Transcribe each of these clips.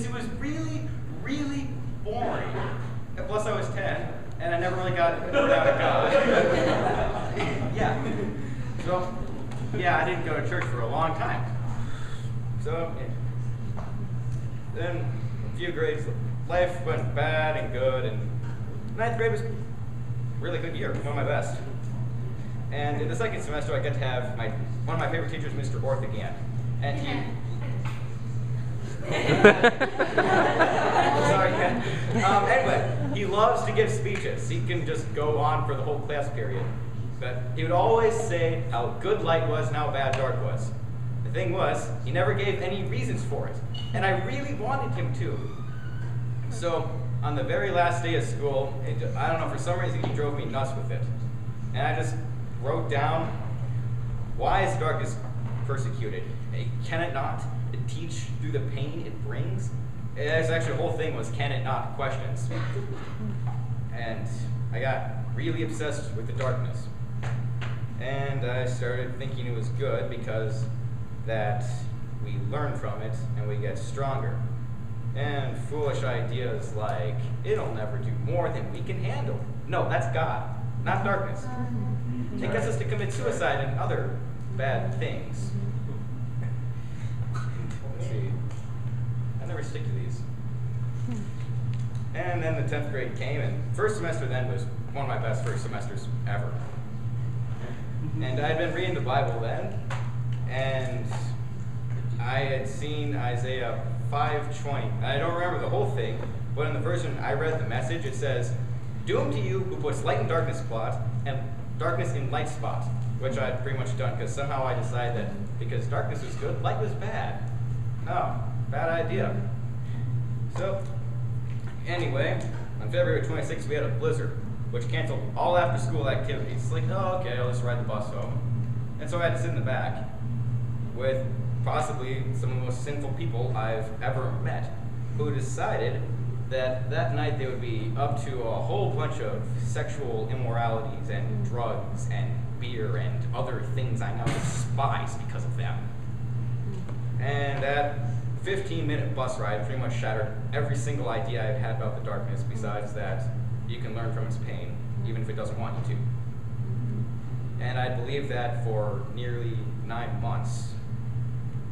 It was really, really boring. And plus I was 10, and I never really got word out of God. Yeah. So, yeah, I didn't go to church for a long time. So, then a few grades, life went bad and good, and 9th grade was a really good year, one of my best. And in the second semester, I got to have one of my favorite teachers, Mr. Orth, again. And he... Sorry, Ken. Anyway, he loves to give speeches. He can just go on for the whole class period. But he would always say how good light was and how bad dark was. The thing was, he never gave any reasons for it. And I really wanted him to. So, on the very last day of school, I don't know, for some reason he drove me nuts with it. And I just wrote down, why is darkness persecuted? Can it not? Teach through the pain it brings? It's actually, the whole thing was, can it not? Questions. And I got really obsessed with the darkness. And I started thinking it was good because that we learn from it and we get stronger. And foolish ideas like, it'll never do more than we can handle. No, that's God, not darkness. It gets us to commit suicide and other bad things. Let's see. I never stick to these. And then the 10th grade came, and first semester then was one of my best first semesters ever. And I had been reading the Bible then, and I had seen Isaiah 5:20. I don't remember the whole thing, but in the version I read the message, it says, "Doom to you who puts light in darkness spot and darkness in light spot," which I'd pretty much done because somehow I decided that because darkness was good, light was bad. Oh, bad idea. So, anyway, on February 26th, we had a blizzard, which canceled all after-school activities. It's like, oh, okay, I'll just ride the bus home. And so I had to sit in the back with possibly some of the most sinful people I've ever met, who decided that that night they would be up to a whole bunch of sexual immoralities and drugs and beer and other things I now despise because of them. And that 15-minute bus ride pretty much shattered every single idea I've had about the darkness, besides that you can learn from its pain, even if it doesn't want you to. And I believed that for nearly 9 months.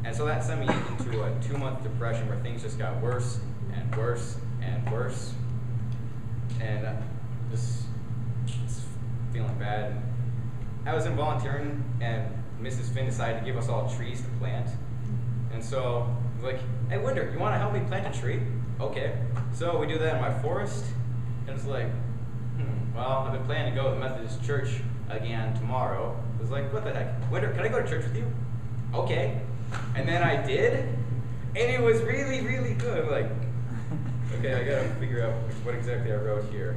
And so that sent me into a 2-month depression where things just got worse and worse and worse. And just feeling bad. I was in volunteering, and Mrs. Finn decided to give us all trees to plant. And so, I was like, hey, Winder, you want to help me plant a tree? Okay. So we do that in my forest, and it's like, well, I've been planning to go to the Methodist church again tomorrow. I was like, what the heck? Winder, can I go to church with you? Okay. And then I did, and it was really, really good. I'm like, okay, I gotta figure out what exactly I wrote here.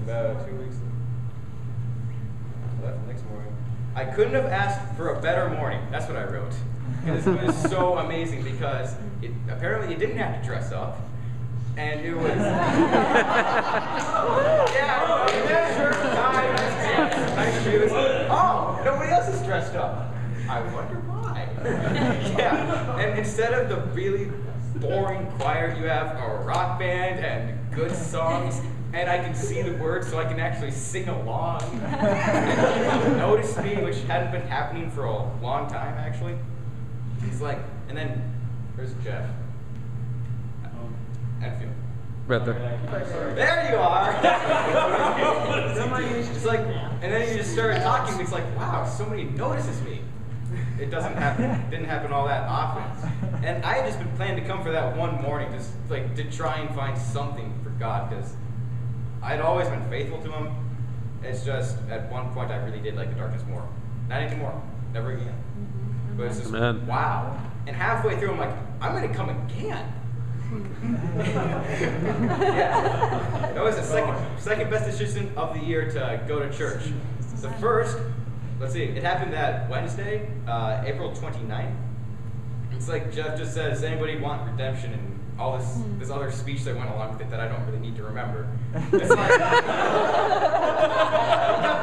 About 2 weeks left next morning. I couldn't have asked for a better morning. That's what I wrote. Because it was so amazing because apparently you didn't have to dress up. And it was... yeah, shirt, tie, nice shoes. Oh, nobody else is dressed up. I wonder why. Yeah, and instead of the really boring choir, you have a rock band and good songs. And I can see the words, so I can actually sing along. And people notice me, which hadn't been happening for a long time, actually. It's like, and then, where's Jeff? Enfield. Right there. There you are! It's like, and then you just started talking, it's like, wow, somebody notices me. It didn't happen all that often. And I had just been planning to come for that one morning, just like to try and find something for God, because I'd always been faithful to him. It's just, at one point, I really did like the darkness more. Not anymore. Never again. But it's just, wow. And halfway through, I'm like, I'm going to come again. Yeah. That was the second best decision of the year to go to church. The first, let's see, it happened that Wednesday, April 29th. It's like Jeff just said, does anybody want redemption? And all this other speech that went along with it that I don't really need to remember. It's like, you got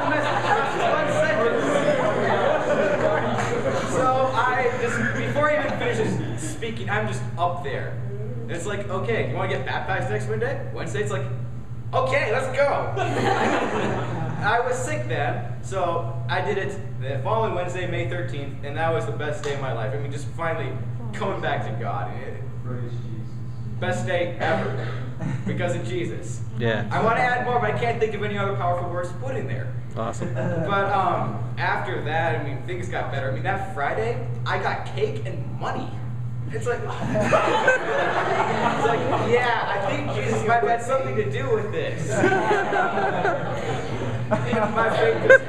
the message, just one sentence. So, speaking, I'm just up there. And it's like, okay, you want to get baptized next Wednesday? It's like, okay, let's go. I was sick then, so I did it the following Wednesday, May 13th, and that was the best day of my life. I mean, just finally coming back to God. Praise Jesus. Best day ever, because of Jesus. Yeah. I want to add more, but I can't think of any other powerful words to put in there. Awesome. But after that, I mean, things got better. I mean, that Friday, I got cake and money. It's like, yeah, I think Jesus might have had something to do with this. My faith is,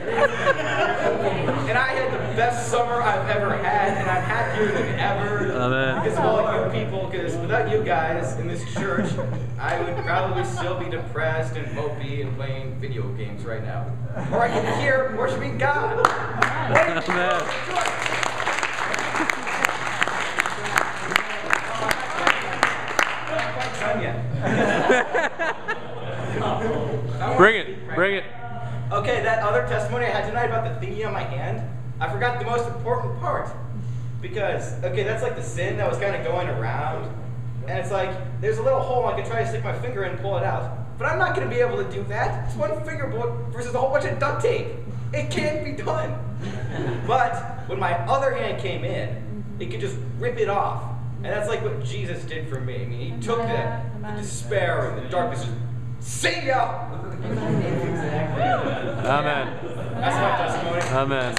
and I had the best summer I've ever had, and I'm happier than ever. Amen. Because of all you people, because without you guys in this church, I would probably still be depressed and mopey and playing video games right now. Or I could be here worshiping God. Amen. Bring it. Okay, that other testimony I had tonight about the thingy on my hand, I forgot the most important part. Because, okay, that's like the sin that was kind of going around. And it's like, there's a little hole I could try to stick my finger in and pull it out. But I'm not going to be able to do that. It's one finger bullet versus a whole bunch of duct tape. It can't be done. But when my other hand came in, it could just rip it off. And that's like what Jesus did for me. I mean, he took the despair and the darkness and see ya! Amen. That's my testimony. Amen.